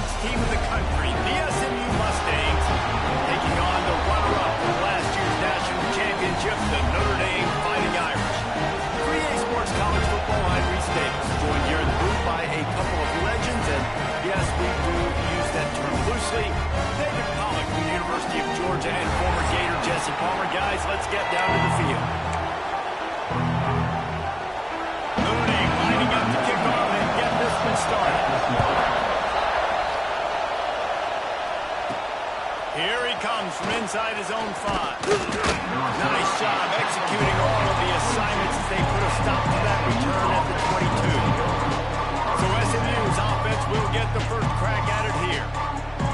best team in the country, the SMU Mustangs, taking on the runner-up from last year's national championship, the Notre Dame Fighting Irish. 3A Sports College Football, I'm Reese Davis, joined here in the booth by a couple of legends, and yes, we do use that term loosely. David Pollack from the University of Georgia and former Gator Jesse Palmer. Guys, let's get down to the field. Notre Dame lining up to kick off and get this one started. Here he comes from inside his own 5. Nice job executing all of the assignments as they put a stop to that return at the 22. So SMU's offense will get the first crack at it here.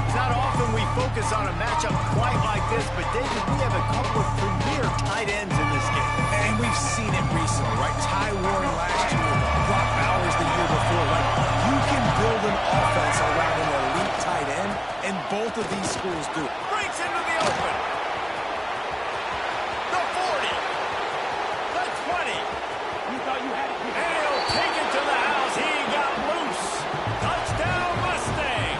It's not often we focus on a matchup quite like this, but David, we have a couple of premier tight ends in this game. And we've seen it recently, right? Ty Warren last year, Brock Bowers the year before. Like, you can build an offense around an elite tight end, and both of these schools do. Breaks into the open. The 40. The 20. You thought you had it. And he'll take it to the house. He got loose. Touchdown, Mustang.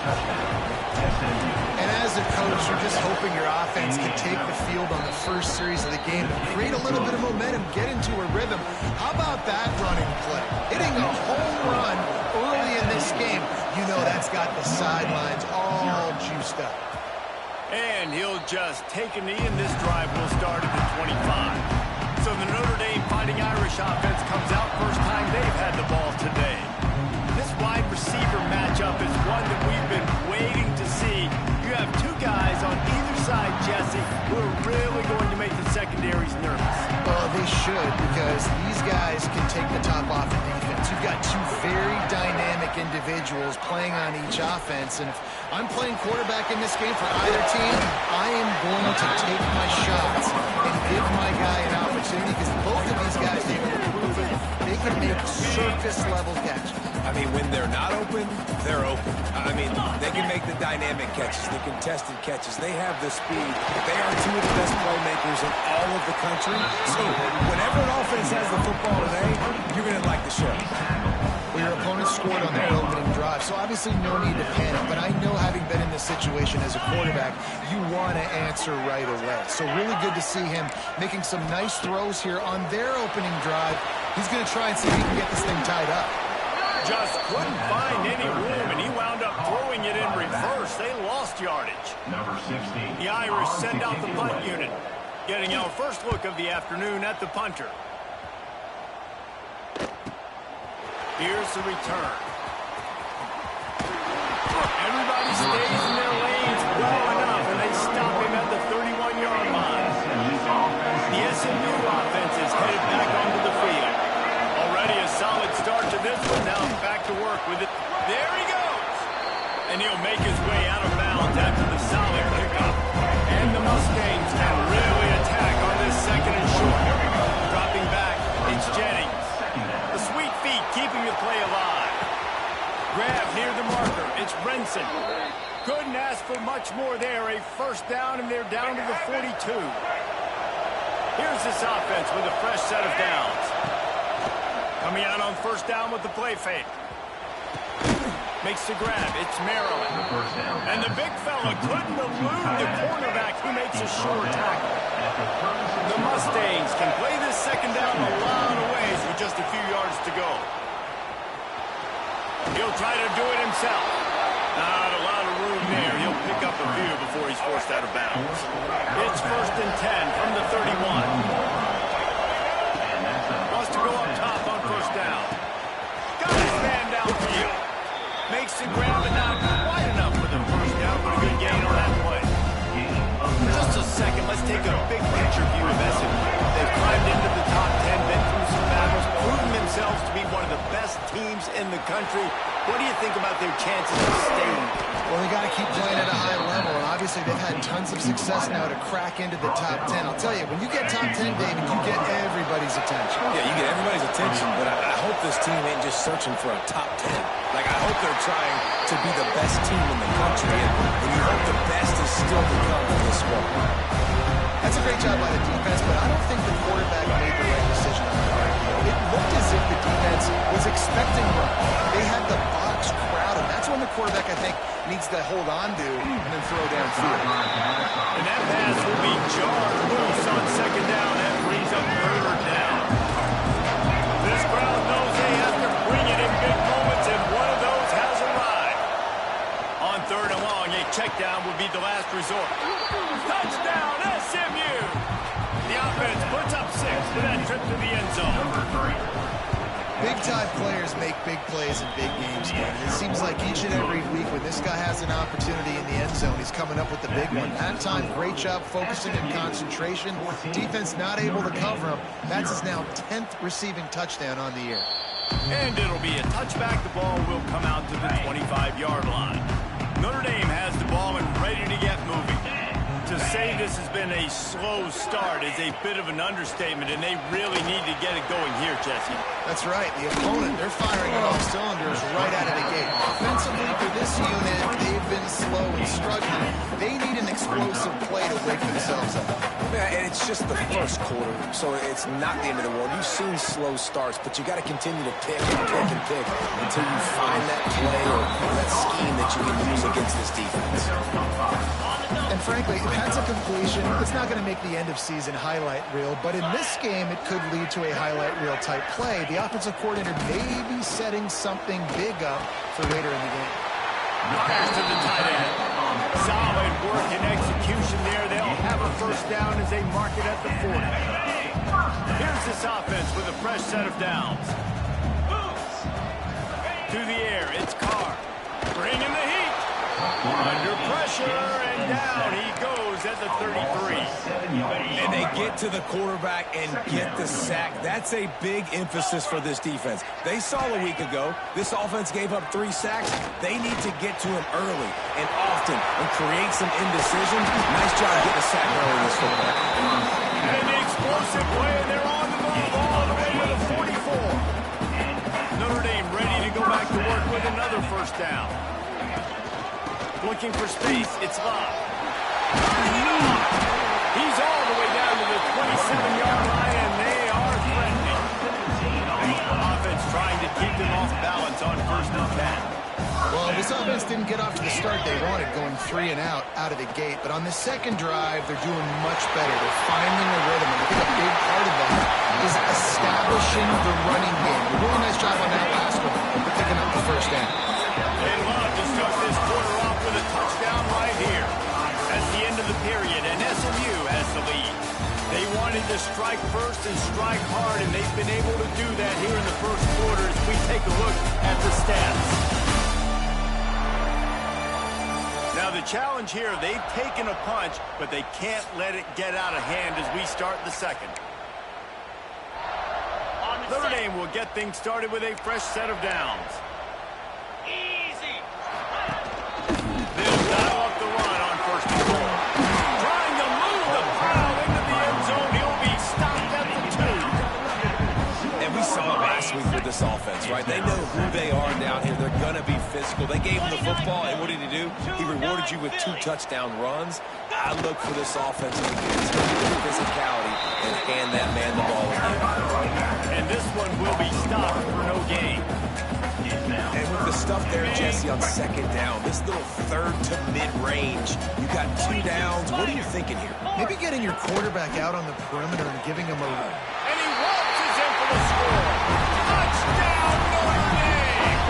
And as a coach, you're just hoping your offense can take the field on the first series of the game and create a little bit of momentum, get into a rhythm. How about that running play? Hitting a home run early in this game. You know that's got the sidelines all juiced up. And he'll just take a knee, and this drive will start at the 25. So the Notre Dame Fighting Irish offense comes out first time they've had the ball today. This wide receiver matchup is one that we've been waiting to see. You have two guys on either side, Jesse, who are really going to make the secondaries nervous. Well, they should, because these guys can take the top off the defense. You've got two very dynamic individuals playing on each offense, and if I'm playing quarterback in this game for either team, I am going to take my shots and give my guy an opportunity, because both of these guys, they've proven they can make surface-level catches. I mean, when they're not open, they're open. I mean, they can make the dynamic catches, the contested catches. They have the speed. They are two of the best playmakers in all of the country. So whenever an offense has the football today, you're going to like the show. Well, your opponent scored on their opening drive, so obviously no need to panic. But I know, having been in this situation as a quarterback, you want to answer right away. So really good to see him making some nice throws here on their opening drive. He's going to try and see if he can get this thing tied up. Just couldn't find any room, and he wound up throwing it in reverse. They lost yardage. Number 16. The Irish send out the punt unit, getting our first look of the afternoon at the punter. Here's the return. Everybody stays in their lanes well enough, and they stop him at the 31-yard line. The SMU offense is headed back onto the field. Already a solid start to this one. Now back to work with it. There he goes. And he'll make his way out of bounds after the solid pickup. And the Mustangs can really attack on this second and short. Dropping back, it's Jennings. The sweet feet keeping the play alive. Grab near the marker. It's Renson. Couldn't ask for much more there. A first down, and they're down to the 42. Here's this offense with a fresh set of downs. Coming out on first down with the play fake. Makes the grab. It's Maryland. And the big fella couldn't elude the cornerback, who makes a sure tackle. The Mustangs can play this second down a lot of ways with just a few yards to go. He'll try to do it himself. Not a lot of room there. He'll pick up a few before he's forced out of bounds. It's 1st and 10 from the 31. Wants to go up top on first down. Got his man downfield. Makes the grab, but not quite enough for the first down, but a good gain on that play. Just a second, let's take a big picture view of SMU. They've climbed into the top 10, been through some battles, proven themselves to be one of the best teams in the country. What do you think about their chances of staying? Well, they got to keep playing at a high level, and obviously they've had tons of success now to crack into the top 10. I'll tell you, when you get top 10, David, you get everybody's attention. Yeah, you get everybody's attention, but I hope this team ain't just searching for a top 10. Like, I hope they're trying to be the best team in the country, and you hope the best is still to come in this one. That's a great job by the defense, but I don't think the quarterback made the right decision on the right. It looked as if the defense was expecting run. They had the box crowded. That's when the quarterback, I think, needs to hold on to and then throw downfield. And that pass will be jarred loose on second down. That brings up third down. This crowd knows they have to bring it in big moments, and one of those has arrived. On third and long, a check down would be the last resort. Touchdown, SMU! The offense puts up 6 for that trip to the end zone. Big-time players make big plays in big games, man. It seems like each and every week when this guy has an opportunity in the end zone, he's coming up with the big one. That time, great job focusing and concentration. Defense not able to cover him. That's his now 10th receiving touchdown on the year. And it'll be a touchback. The ball will come out to the 25-yard line. Notre Dame has the ball and ready to get moving. To say this has been a slow start is a bit of an understatement, and they really need to get it going here, Jesse. That's right. The opponent, they're firing on all cylinders right out of the gate. Offensively, for this unit, they've been slow and struggling. They need an explosive play to wake themselves up. Yeah, and it's just the first quarter, so it's not the end of the world. You've seen slow starts, but you got to continue to pick and pick and pick until you find that play or that scheme that you can use against this defense. And frankly, if that's a completion, it's not going to make the end-of-season highlight reel, but in this game, it could lead to a highlight reel type play. The offensive coordinator may be setting something big up for later in the game. Pass to the tight end. Solid work and execution there. They'll have a first down as they mark it at the 40. Here's this offense with a fresh set of downs. To the air, it's Carr. Bringing the heat. Under pressure, and down he goes at the 33. And they get to the quarterback and get the sack. That's a big emphasis for this defense. They saw a week ago, this offense gave up 3 sacks. They need to get to him early and often and create some indecision. Nice job getting a sack early in this football. And the explosive play, and they're on the move all the way to the 44. Notre Dame ready to go back to work with another first down. Looking for space, it's Love. He's all the way down to the 27-yard line, and they are threatening. Offense trying to keep them off balance on first and 10. Well, this offense didn't get off to the start they wanted, going 3 and out of the gate. But on the second drive, they're doing much better. They're finding a rhythm. And I think a big part of that is establishing the running game. A really nice job on that last one, picking up the first down. And Love to start this quarter off with a touchdown right here. That's the end of the period, and SMU has the lead. They wanted to strike first and strike hard, and they've been able to do that here in the first quarter as we take a look at the stats. Now the challenge here, they've taken a punch, but they can't let it get out of hand as we start the second. Notre Dame will get things started with a fresh set of downs. They'll dial up the run on first and goal. Trying to move the pile into the end zone. He'll be stopped at the 2. And we saw it last week with this offense, right? They know who they are down here. They're going to be physical. They gave him the football, and what did he do? He rewarded you with 2 touchdown runs. I look for this offense to continue the physicality and hand that man the ball again. And this one will be stopped for no gain. And with the stuff there, Jesse, on second down, this little third to mid-range, you got 2 downs. What are you thinking here? Maybe getting your quarterback out on the perimeter and giving him a... And he waltzes in for the score. Touchdown, Notre Dame!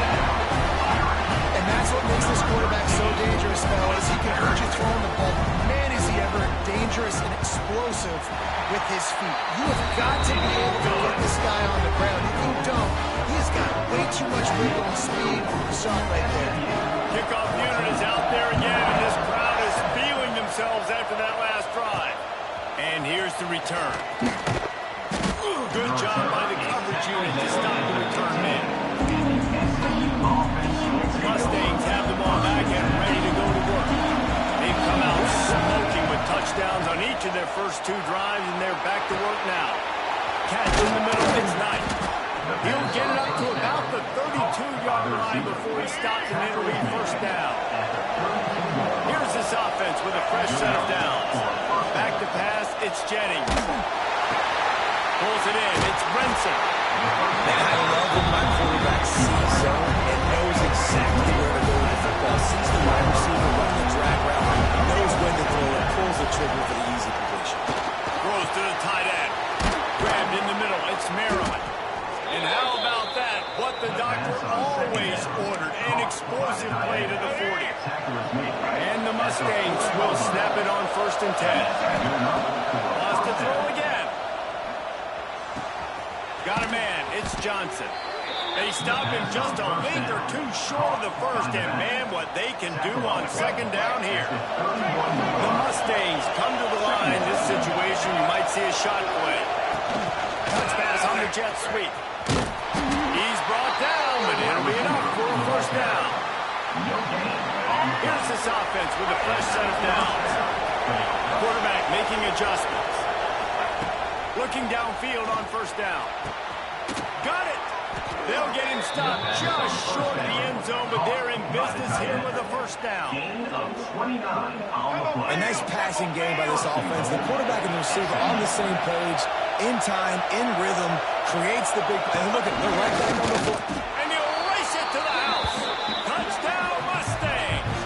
And that's what makes this quarterback so dangerous, fellas. He can hurt you throwing the ball. Man, is he ever dangerous and explosive with his feet. You have got to be able to get this guy on the ground. If you don't, he's got way too much wiggle and speed. You saw it right there. Kickoff unit is out there again, and this crowd is feeling themselves after that last drive. And here's the return. Good job by the coverage unit to stop the return man. Mustangs have the ball back and ready to go to work. They've come out smoking with touchdowns on each of their first 2 drives, and they're back to work now. Catch in the middle, it's Knight. He'll get it up to about the 32-yard line before he stops, and it'll be first down. Here's this offense with a fresh set of downs. Back to pass, it's Jennings. Pulls it in, it's Brinson. Man, I love when my quarterback sees zone and knows exactly where to go with the football. Sees the wide trigger for the easy completion. Throws to the tight end. Grabbed in the middle. It's Maryland. And how about that? What the doctor always ordered. An explosive play to the 40. And the Mustangs will snap it on 1st and 10. Lost to throw again. Got a man. It's Johnson. They stop him just a length or two short of the first, and man, what they can do on 2nd down here. The Mustangs come to the line. In this situation, you might see a shot play. Touch pass on the jet sweep. He's brought down, but it'll be enough for a 1st down. Here's this offense with a fresh set of downs. Quarterback making adjustments. Looking downfield on 1st down. Got it. They'll get him stopped just short of the end zone, but they're in business here with a 1st down. A nice passing game by this offense. The quarterback and the receiver on the same page, in time, in rhythm, creates the big play. And look at it, they're right back on the foot. And he'll race it to the house. Touchdown, Mustangs.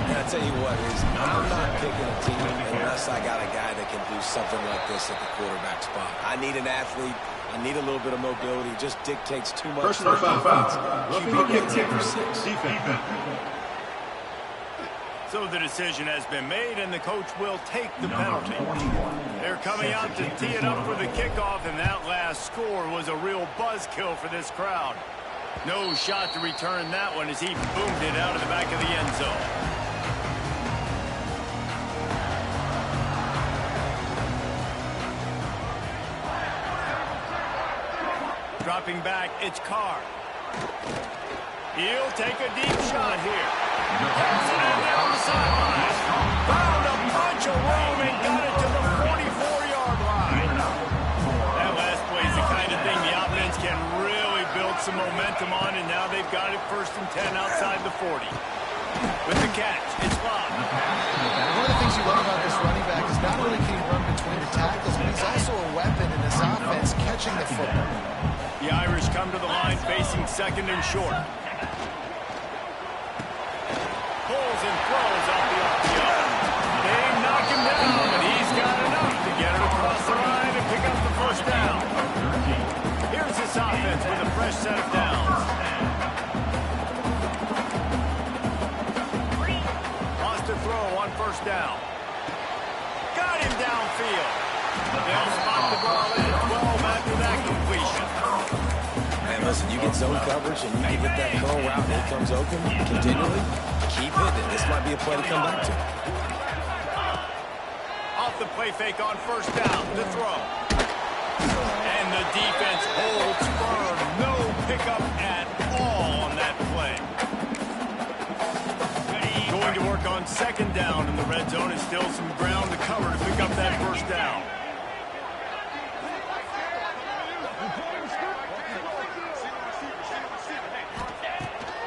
And I tell you what, I'm not picking a team unless I got a guy that can do something like this at the quarterback spot. I need an athlete. I need a little bit of mobility. Just dictates too much. Personal foul. QB gets 10 for 6. So the decision has been made, and the coach will take the penalty. They're coming out to tee it up for the kickoff, and that last score was a real buzzkill for this crowd. No shot to return that one as he boomed it out of the back of the end zone. Dropping back, it's Carr. He'll take a deep shot here. Holds it in down the sideline. Found a bunch of room and got it to the 44-yard line. That last play is the kind of thing the offense can really build some momentum on, and now they've got it 1st and 10 outside the 40. With the catch, it's Bob. One of the things you love about this running back is not only can he run between the tackles, but he's also a weapon in this offense catching the football. The Irish come to the line facing 2nd and short. Pulls and throws off the RPO. They knock him down, but he's got enough to get it across the line and pick up the 1st down. Here's this offense with a fresh set of downs. Lost to throw on 1st down. Got him downfield. They'll spot the ball in at 12 after that completion. Man, listen, you get zone coverage and you get that curl route and it comes open continually, keep hitting it. This might be a play to come back to. Off the play fake on 1st down to throw. And the defense holds firm. No pickup at all on that play. Going to work on 2nd down in the red zone and still some ground to cover to pick up that 1st down.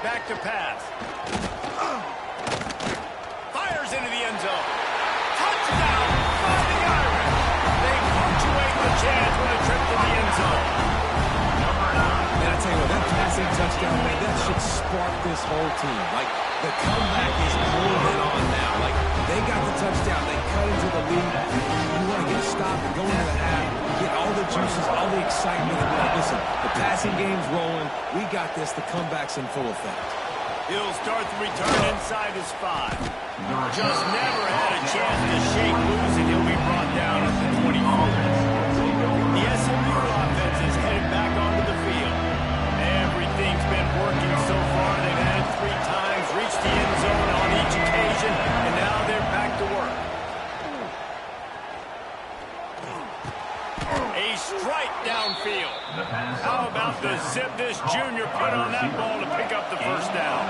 Back to pass. Fires into the end zone. Touchdown by the Irish. They punctuate the chance with a trip to the end zone. And I tell you what, that passing touchdown, man, that should spark this whole team. Like, the comeback is moving on now. Like, they got the touchdown. They cut into the lead. You want to get a stop and go into the half, get all the juices, all the excitement. And like, listen, the passing game's rolling. We got this. The comeback's in full effect. He'll start the return inside his 5. Just never had a chance to shake loose, and he'll be brought down at the 24. The SMU offense is headed back onto the field. Everything's been working so far. They've had it 3 times, reached the end zone on each occasion, and now they're back to work. A strike downfield. How about the zip this junior put on that ball to pick up the 1st down?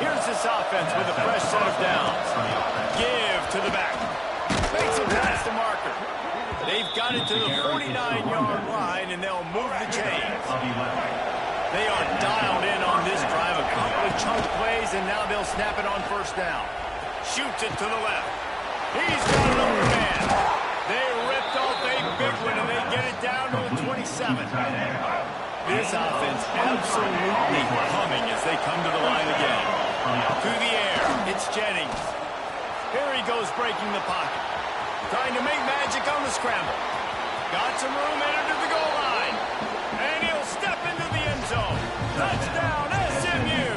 Here's this offense with a fresh set of downs. Give to the back. Makes it past the marker. They've got it to the 49-yard line, and they'll move the chains. They are dialed in on this drive. A couple of chunk plays, and now they'll snap it on 1st down. Shoots it to the left. He's got an open man. They ripped off a big one, and they get it down to the 27. This offense absolutely humming as they come to the line again. To the air, it's Jennings. Here he goes breaking the pocket. Trying to make magic on the scramble. Got some room headed to the goal line. And he'll step into the end zone. Touchdown, SMU!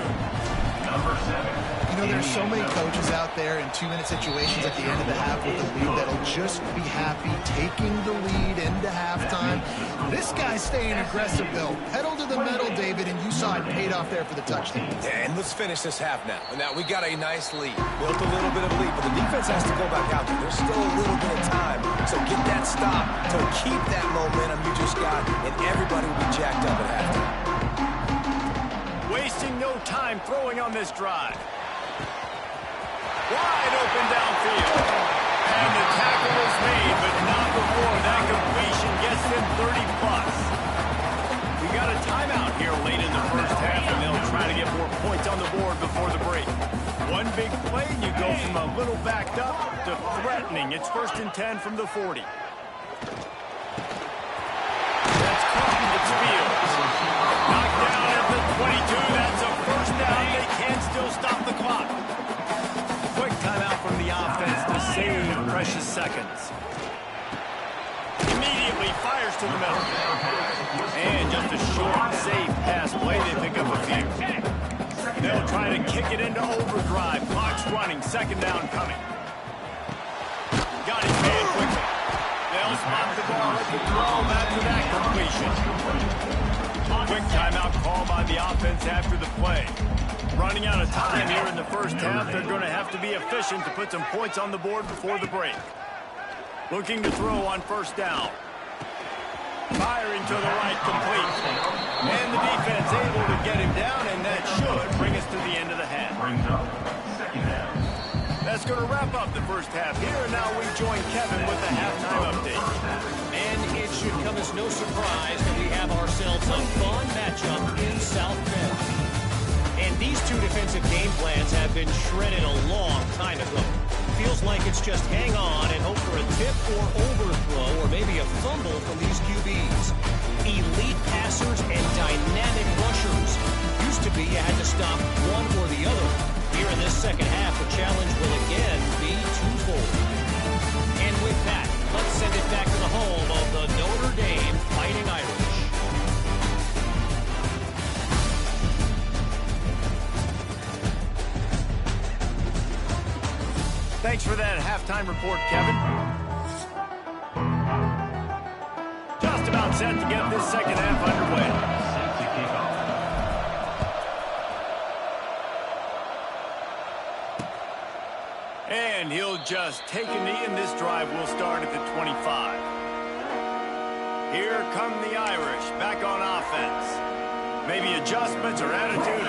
Number 7. You know, there's so many coaches out there in 2-minute situations at the end of the half with the lead that'll just be happy taking the lead into halftime. This guy's staying aggressive, though. Pedal to the metal, David, and you saw it paid off there for the touchdown. Yeah, and let's finish this half now. Now, we got a nice lead. Built a little bit of lead, but the defense has to go back out there. There's still a little bit of time. So get that stop to keep that momentum you just got, and everybody will be jacked up at halftime. Wasting no time throwing on this drive. Wide open downfield. And the tackle is made, but not before that completion gets them 30-plus. We got a timeout here late in the first half, and they'll try to get more points on the board before the break. One big play, and you go from a little backed up to threatening. It's 1st and 10 from the 40. That's caught. It's Fields. Knocked down at the 22. That's a first down. They can still stop the clock. Quick timeout from the offense to save precious seconds. Immediately fires to the middle. And just a short, safe pass play. They pick up a few. They'll try to kick it into overdrive. Clock's running. 2nd down coming. Got his man quickly. They'll spot the ball at the 12 after that completion. Quick timeout call by the offense after the play. Running out of time here in the first half. They're going to have to be efficient to put some points on the board before the break. Looking to throw on 1st down. Firing to the right, complete. And the defense able to get him down, and that should bring us to the end of the half. That's going to wrap up the first half here, and now we join Kevin with the halftime update. And it should come as no surprise that we have ourselves a fun matchup in South Bend. And these two defensive game plans have been shredded a long time ago. Feels like it's just hang on and hope for a tip or overthrow or maybe a fumble from these QBs. Elite passers and dynamic rushers. Used to be you had to stop one or the other. Here in this second half, the challenge will again be twofold. And with that, let's send it back to the home of the Notre Dame Fighting Irish. Thanks for that halftime report, Kevin. Just about set to get this second half underway. And he'll just take a knee, and this drive will start at the 25. Here come the Irish back on offense. Maybe adjustments or attitude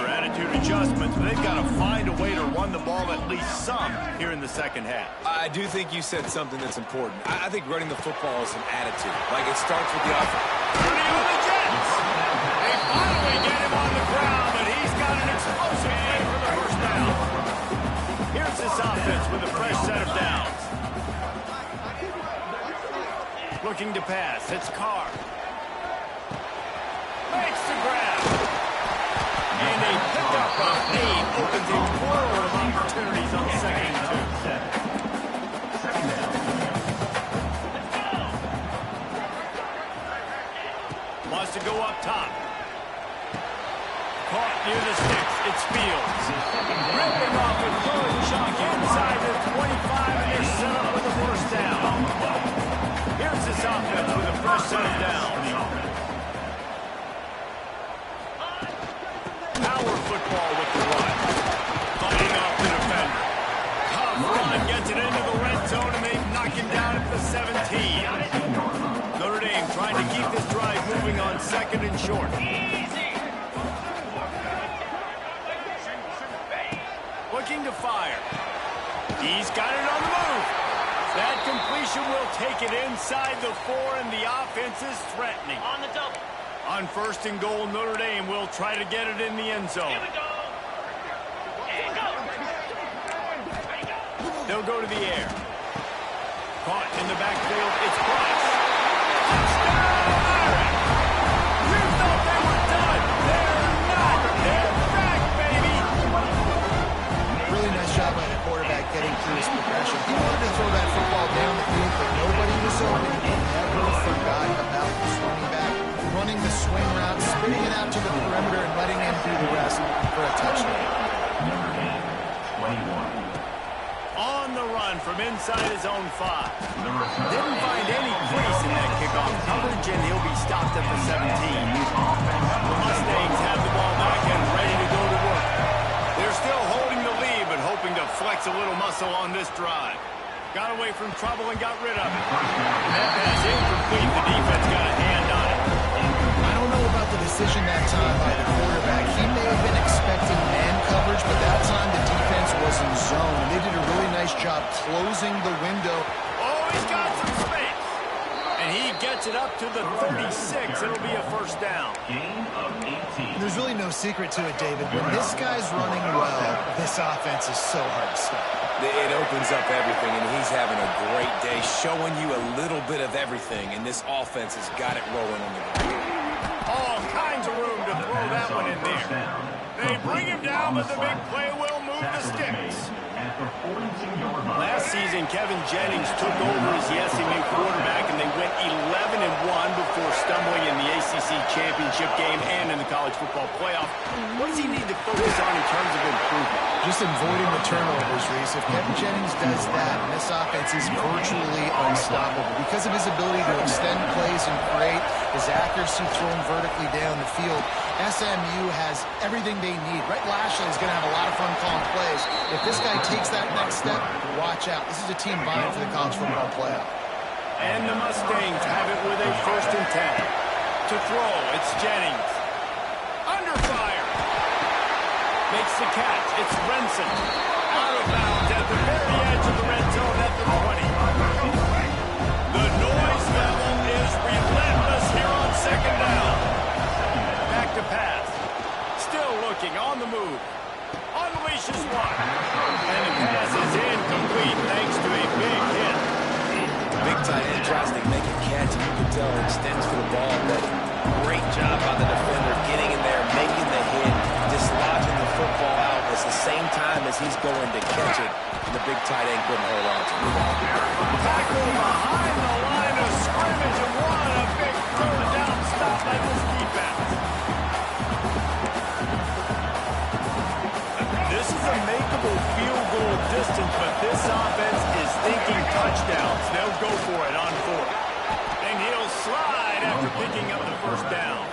adjustments, but they've got to find a way to run the ball at least some here in the second half. I do think you said something that's important. I think running the football is an attitude. Like, it starts with the offense. Running on the Jets. They finally get him on the ground, but he's got an explosive play for the first down. Here's this offense with a fresh set of downs. Looking to pass. It's Carr. Makes the grab. And a pickup of 8 opens a world of opportunities on 2nd and 2. Wants to go up top. Caught near the sticks. It's Fields. Ripping off a third chunk inside the 25, and they're set up with the first down. Here's this offense with a fresh set of downs. Power football with the run. Fighting off the defender. Tough run gets it into the red zone, and they knock him down at the 17. Notre Dame trying to keep this drive moving on 2nd and short. Looking to fire. He's got it on the move. That completion will take it inside the 4, and the offense is threatening. On the double. On 1st and goal, Notre Dame will try to get it in the end zone. Here we go. And go. They'll go to the air. Caught in the backfield. It's Price. Touchdown, Irish! You thought they were done. They're not. They're back, baby. Really nice job by the quarterback getting through his progression. out to the perimeter and letting him do the rest for a touchdown. Number 8, 21. On the run from inside his own 5. Number 7. Didn't find any crease in that kickoff coverage, and he'll be stopped at the 17. The Mustangs have the ball back and ready to go to work. They're still holding the lead, but hoping to flex a little muscle on this drive. Got away from trouble and got rid of it. That pass incomplete. The defense got a hand on it. I don't know about the decision that time by the quarterback. He may have been expecting man coverage, but that time the defense was in zone. And they did a really nice job closing the window. Oh, he's got some space. And he gets it up to the 36. It'll be a first down. Gain of 18. There's really no secret to it, David. When this guy's running well, this offense is so hard to stop. It opens up everything, and he's having a great day, showing you a little bit of everything, and this offense has got it rolling on the ground. All kinds of room to throw that one in there. They bring him down, but the big play will move the sticks. Last season, Kevin Jennings took over as the SMU quarterback, and they went 11-1 before stumbling in the ACC championship game and in the college football playoff. What does he need to focus on in terms of improvement? Just avoiding the turnovers, Reese. If Kevin Jennings does that, this offense is virtually unstoppable because of his ability to extend plays and create, his accuracy thrown vertically down the field. SMU has everything they need. Rhett Lashley is going to have a lot of fun calling plays. If this guy takes that next step, watch out. This is a team vying for the college football playoff. And the Mustangs have it with a 1st and 10. To throw, it's Jennings. Under fire. Makes the catch. It's Renson. Out of bounds at the very edge of the red zone at the 20. The noise level is relentless here on 2nd down. Back to pass. Still looking on the move. Unleashes one. And the pass is incomplete thanks to a big hit. Big tight end tries to make a catch, and you can tell it extends for the ball, but great job by the defender getting in there, making the hit, dislodging the football out at the same time as he's going to catch it, and the big tight end couldn't hold on to it. Tackle behind the line of scrimmage and one. A big third down stop by this defense. This is a makeable field goal distance, but this offense is thinking touchdowns. They'll go for it on 4th. And he'll slide after picking up the 1st down.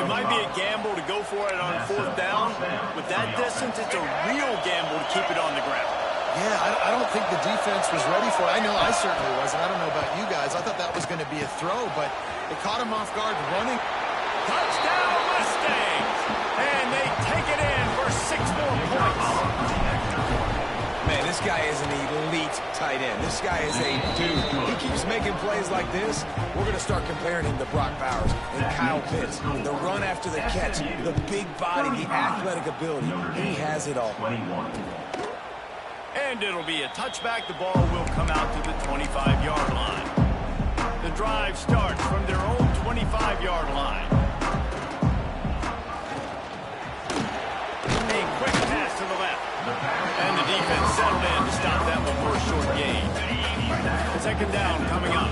It might be a gamble to go for it on 4th down. With that distance, it's a real gamble to keep it on the ground. Yeah, I don't think the defense was ready for it. I know I certainly wasn't. I don't know about you guys. I thought that was going to be a throw, but it caught him off guard running. Touchdown, Mustangs! And they take it in for 6 more points. Man, this guy is an elite tight end. This guy is a dude. He keeps making plays like this. We're going to start comparing him to Brock Bowers and Kyle Pitts. The run after the catch, the big body, the athletic ability. He has it all. And it'll be a touchback. The ball will come out to the 25-yard line. The drive starts from their own 25-yard line. A quick pass to the left. And the defense settled in to stop that one for a short gain. 2nd down coming up.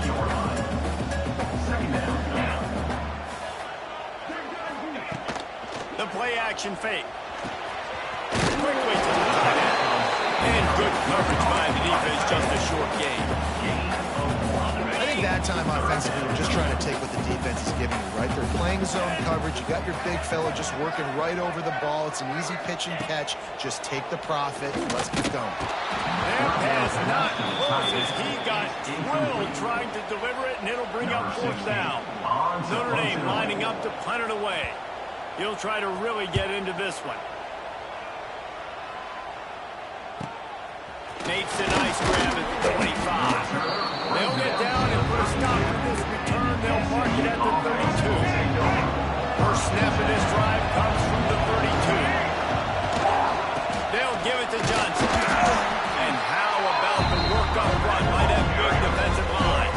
The play action fake. Quickly to the tight end. And good coverage by the defense, just a short gain. I think that time offensively, we're just trying to take what the defense is giving you, right? They're playing zone coverage. You got your big fella just working right over the ball. It's an easy pitch and catch. Just take the profit. Let's keep going. That pass not close as he got drilled trying to deliver it, and it'll bring up 4th down. Notre Dame lining up to punt it away. He'll try to really get into this one. Makes a nice grab at the 25. They'll get down and put a stop to this return. They'll mark it at the 32. First snap of this drive comes from the 32. They'll give it to Johnson. And how about the work up front by that big defensive line?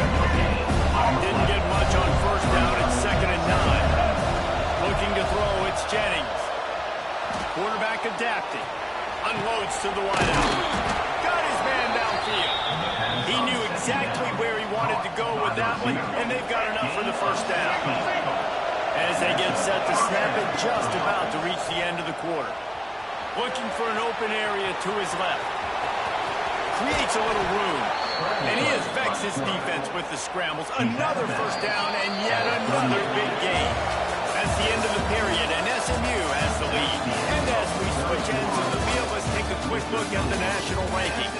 Didn't get much on 1st down. It's 2nd and 9. Looking to throw, it's Jennings. Quarterback adapting. Unloads to the wideout. Got his man downfield. He knew exactly where he wanted to go with that one, and they've got enough for the 1st down. As they get set to snap, just about to reach the end of the quarter. Looking for an open area to his left. Creates a little room. And he has vexed his defense with the scrambles. Another first down and yet another big gain. That's the end of the period, and SMU has the lead. And as we switch ends of the field, let's take a quick look at the national rankings.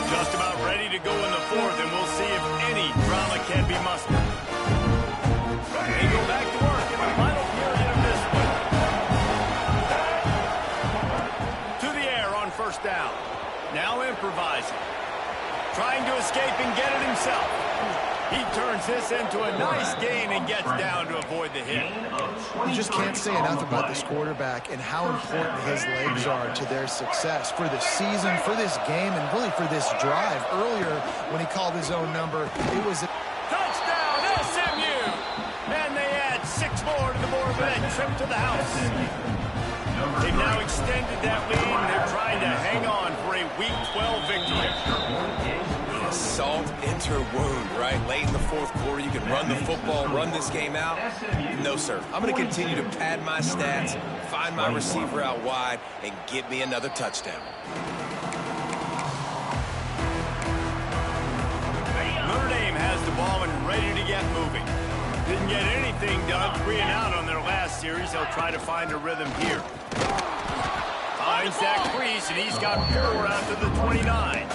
Just about ready to go in the fourth, and we'll see if any drama can be mustered. They go back to work in the final period of this one. To the air on first down. Now improvising. Trying to escape and get it himself. He turns this into a nice gain and gets down to avoid the hit. You just can't say enough about this quarterback and how important his legs are to their success for the season, for this game, and really for this drive. Earlier, when he called his own number, it was a touchdown, SMU! And they add 6 more to the board with that trip to the house. They've now extended that lead, and they're trying to hang on for a Week 12 victory. Salt into wound, right? Late in the fourth quarter, you can run the football, run this game out. No, sir. I'm going to continue to pad my stats, find my receiver out wide, and get me another touchdown. Notre Dame has the ball and ready to get moving. Didn't get anything done 3 and out on their last series. They'll try to find a rhythm here. Finds that crease, and he's got 4 out to the 29.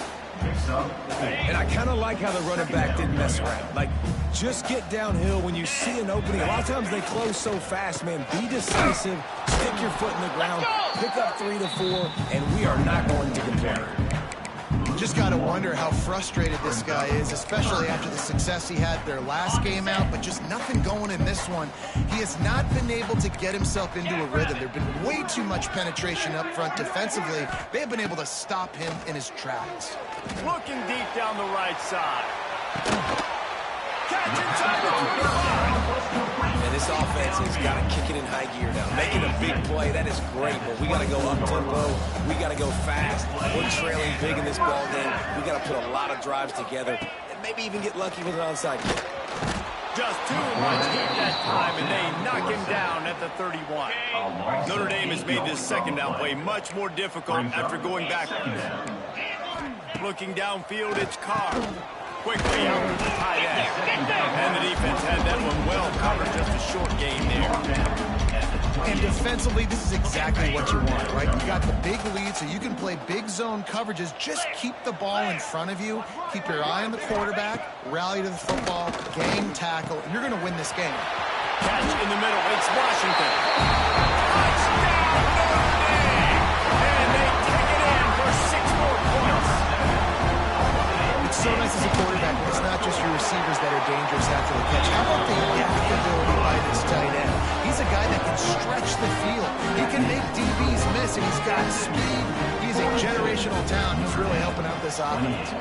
And I kind of like how the running back didn't mess around. Like, just get downhill when you see an opening. A lot of times they close so fast, man. Be decisive, stick your foot in the ground, pick up 3 to 4, and we are not going to complain. Just got to wonder how frustrated this guy is, especially after the success he had their last game out, but just nothing going in this one. He has not been able to get himself into a rhythm. There's been way too much penetration up front defensively. They have been able to stop him in his tracks. Looking deep down the right side. Catch inside the 25. And this offense has got to kick it in high gear now. Making a big play, that is great, but we got to go up-tempo. We got to go fast. We're trailing big in this ball game. We got to put a lot of drives together and maybe even get lucky with an onside kick. Just too much heat that time, and they knock him down at the 31. Notre Dame has made this second down play much more difficult after going backwards. Looking downfield, it's Carr. Quickly out to the tight end. And the defense had that one well covered, just a short gain there. And defensively, this is exactly what you want, right? You got the big lead, so you can play big zone coverages. Just keep the ball in front of you. Keep your eye on the quarterback. Rally to the football. Game tackle. And you're going to win this game. Catch in the middle. It's Washington. Touchdown, Notre Dame! And they take it in for 6 more points. It's so nice as a quarterback. It's not just your receivers that are dangerous after the catch. How about the adaptability by this tight end? He's a guy that can stretch the field. He can make DBs miss, and he's got speed. He's a generational talent. He's really helping out this offense.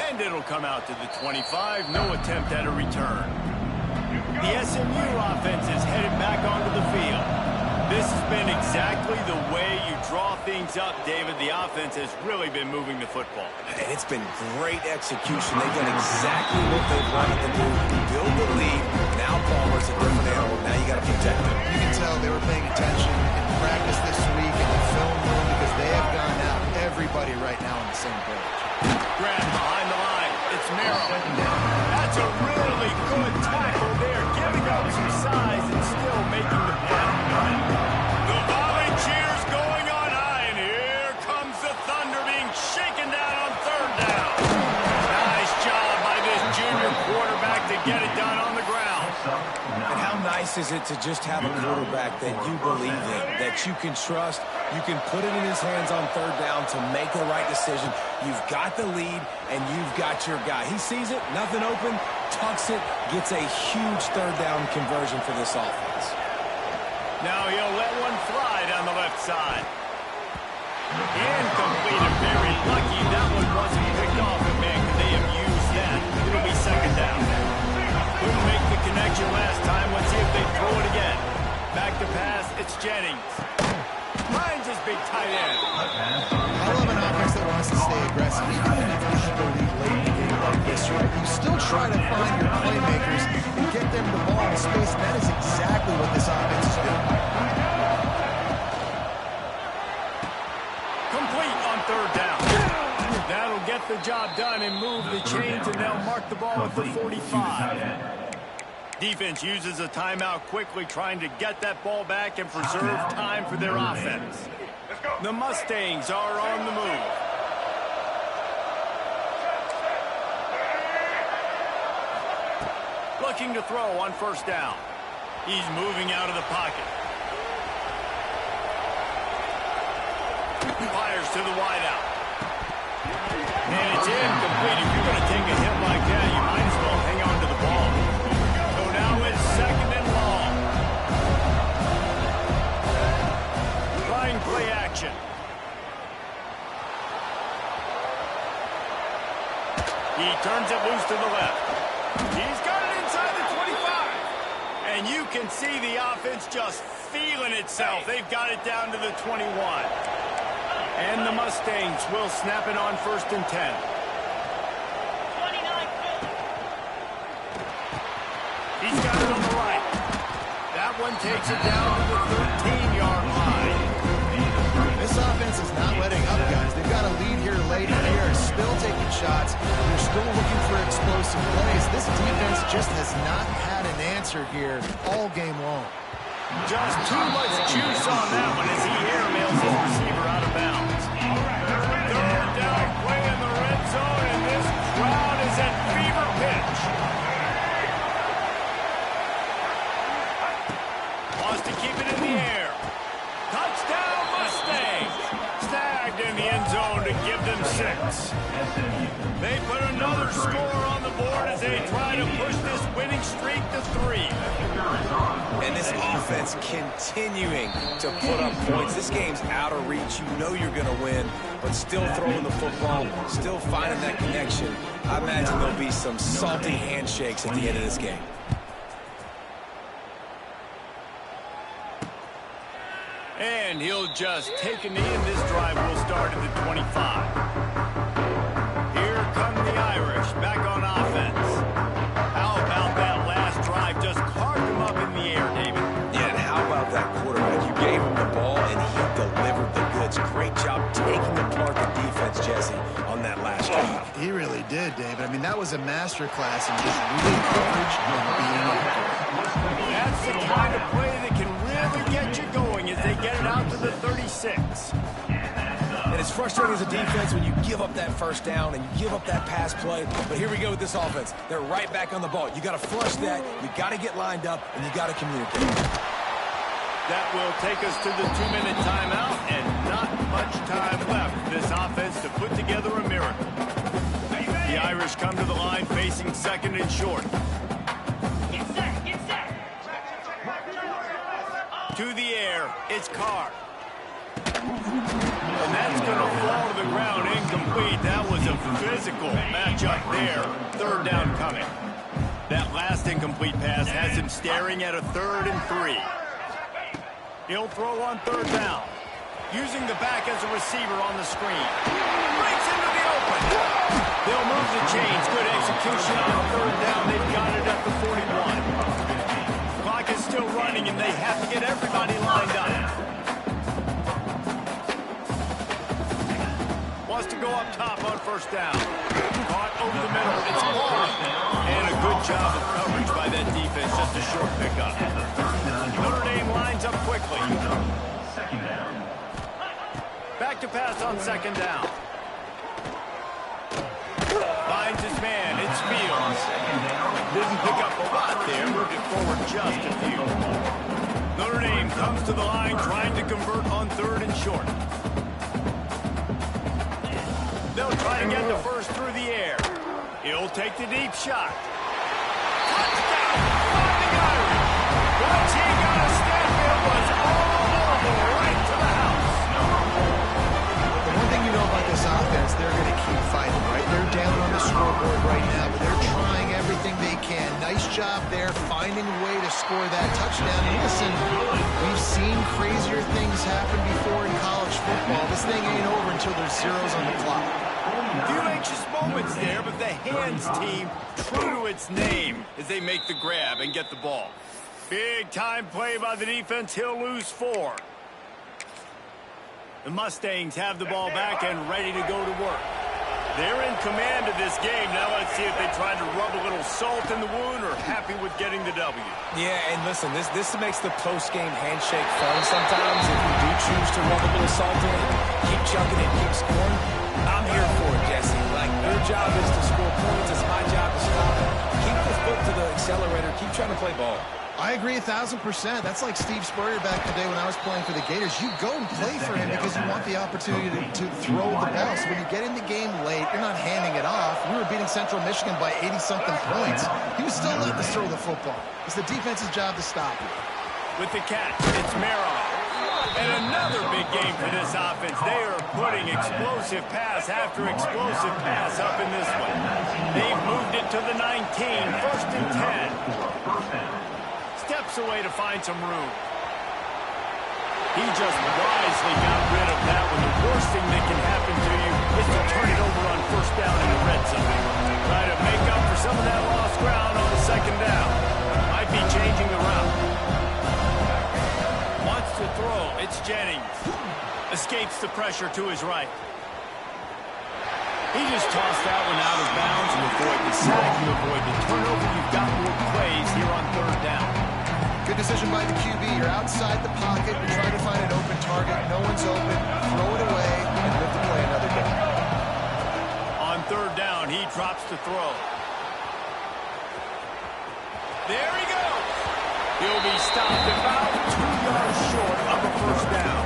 And it'll come out to the 25. No attempt at a return. The SMU offense is headed back onto the field. This has been exactly the way you draw things up, David. The offense has really been moving the football. And it's been great execution. They've done exactly what they've wanted to do. Build the lead. Now Palmer's a different animal. Now you got to protect him. You can tell they were paying attention in practice this week in the film room because they have gone out. Everybody right now on the same page. Grab behind the line. It's Maryland. That's a really good tackle there, giving up some size and still making the play. The volley cheers going on high, and here comes the Thunder being shaken down on 3rd down. Nice job by this junior quarterback to get it done on the ground. And how nice is it to just have a quarterback that you believe in, that you can trust, you can put it in his hands on 3rd down to make the right decision. You've got the lead, and you've got your guy. He sees it, nothing open, tucks it, gets a huge 3rd down conversion for this offense. Now he'll let one fly down the left side. Incomplete and very lucky that one wasn't picked off, and man, could they have used that. It'll be 2nd down. Couldn't make the connection last time. Let's see if they throw it again. Back to pass, it's Jennings. Finds his big tight end. try to find your playmakers and get them the ball in space. And that is exactly what this offense is doing. Complete on third down. That'll get the job done and move the chains, and they'll mark the ball at the 45. Defense uses a timeout quickly, trying to get that ball back and preserve time for their offense. The Mustangs are on the move. Looking to throw on first down. He's moving out of the pocket. Fires to the wideout. And it's incomplete. If you're going to take a hit like that, you might as well hang on to the ball. So now it's second and long. Trying play action. He turns it loose to the left. He's got it inside the 25. And you can see the offense just feeling itself. They've got it down to the 21. And the Mustangs will snap it on first and 10. He's got it on the right. That one takes it down to the 13-yard line. This offense is not letting up, guys. They've got a lead here late in here. Still taking shots. They're still looking for explosive plays. This defense just has not had an answer here all game long. Just too much juice on that one as he airmails his receiver out of bounds. Third down play in the red zone, and this crowd is at fever pitch. Wants to keep it in the air. Touchdown Mustangs! Snagged in the end zone to give them 6. They put another score on the board as they try to push this winning streak to 3. And this offense continuing to put up points. This game's out of reach. You know you're going to win, but still throwing the football, still finding that connection. I imagine there'll be some salty handshakes at the end of this game. And he'll just take a knee, and this drive will start at the 25. Here come the Irish back on offense. How about that last drive? Just carved him up in the air, David. Yeah, and how about that quarterback? You gave him the ball, and he delivered the goods. Great job taking apart the defense, Jesse, on that last drive. He really did, David. I mean, that was a masterclass in just reading coverage and being open. That's the kind of play that can really get you going as they get it out to the 36. And it's frustrating as a defense when you give up that first down and you give up that pass play. But here we go with this offense. They're right back on the ball. You got to flush that. You got to get lined up, and you got to communicate. That will take us to the 2-minute timeout, and not much time left for this offense to put together a miracle. The Irish come to the line facing second and short. To the air, it's Carr. And that's going to fall to the ground incomplete. That was a physical matchup there. Third down coming. That last incomplete pass has him staring at a 3rd and 3. He'll throw on third down. Using the back as a receiver on the screen. Breaks into the open. They'll move the chains. Good execution on third down. They've got it at the 41. Clock is still running, and they have to get everybody lined up. Wants to go up top on first down. Caught over the middle. It's Carr. And a good job of coverage by that defense. Just a short pickup. Notre Dame lines up quickly. Back to pass on second down. Finds his man. It's Fields. Didn't pick up a lot there. Moved it forward just a few. Notre Dame comes to the line trying to convert on third and short. They'll try to get the first through the air. He'll take the deep shot. Touchdown! Fighting Irish. Once he got a step, it was all over right to the house. The one thing you know about this offense, they're going to keep fighting, right? They're down on the scoreboard right now, but they're trying everything they can. Nice job there, finding a way to score that touchdown. And listen, we've seen crazier things happen before in college football. This thing ain't over until there's zeros on the clock. A few anxious moments there, but the hands team true to its name as they make the grab and get the ball. Big time play by the defense. He'll lose 4. The Mustangs have the ball back and ready to go to work. They're in command of this game. Now let's see if they try to rub a little salt in the wound or happy with getting the W. Yeah, and listen, this makes the post-game handshake fun sometimes. If you do choose to rub a little salt in, keep chugging it, keep scoring. I'm here for it, Jesse. Like, your job is to score points. It's my job to stop it. Keep the foot to the accelerator. Keep trying to play ball. I agree 1,000%. That's like Steve Spurrier back in the day when I was playing for the Gators. You go and play for him because you want the opportunity to throw the ball. So when you get in the game late, you're not handing it off. We were beating Central Michigan by 80-something points. He was still letting us throw the football. It's the defense's job to stop it. With the catch, it's Maryland. And another big game for this offense. They are putting explosive pass after explosive pass up in this one. They've moved it to the 19, 1st and 10. Steps away to find some room. He just wisely got rid of that one. The worst thing that can happen to you is to turn it over on 1st down in the red zone. Try to make up for some of that lost ground on the 2nd down. Might be changing the route. Wants to throw. It's Jennings. Escapes the pressure to his right. He just tossed that one out of bounds. You avoid the sack. You avoid the turnover. You've got more plays here on 3rd down. Good decision by the QB. You're outside the pocket. You're trying to find an open target. No one's open. Throw it away and live to play another down. On 3rd down, he drops to throw. There he goes. He'll be stopped about 2 yards short of a 1st down.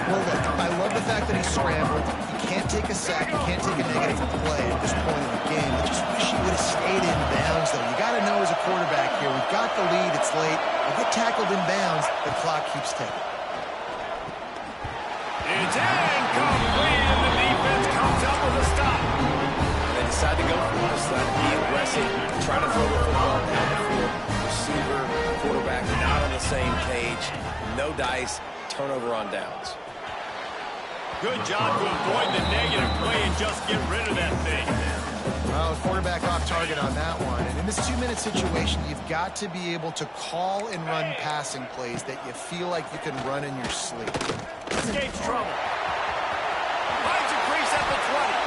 Well, look, I love the fact that he scrambled. He can't take a sack. He can't take a negative play at this point in the game. I just wish he would have stayed in bounds, though. You got to know as a quarterback here, we've got the lead. It's late. I get tackled in bounds. The clock keeps ticking. It's incomplete, and the defense comes up with a stop. They decide to go for it. Decide to be aggressive. Try to throw the football down the field. Receiver, quarterback, not on the same page. No dice. Turnover on downs. Good job to avoid the negative play and just get rid of that thing. Well, quarterback off target on that one. And in this 2-minute situation, you've got to be able to call and run passing plays that you feel like you can run in your sleep. Escapes trouble. Finds a crease at the 20.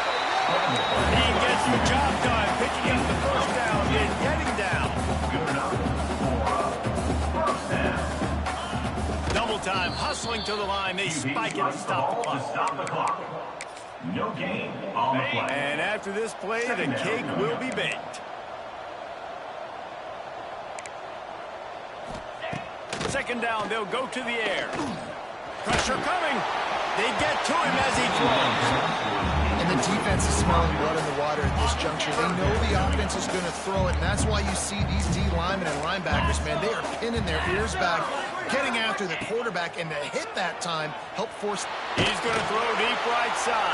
He gets the job done, picking up the 1st down and getting down. Double time, hustling to the line. They spike it to stop the clock. No gain on the play. And after this play, the cake will be baked. Second down, they'll go to the air. Pressure coming. They get to him as he throws. And the defense is smelling blood in the water at this juncture. They know the offense is going to throw it, and that's why you see these D linemen and linebackers, man, they are pinning their ears back, getting after the quarterback, and to hit that time, help force. He's going to throw deep right side.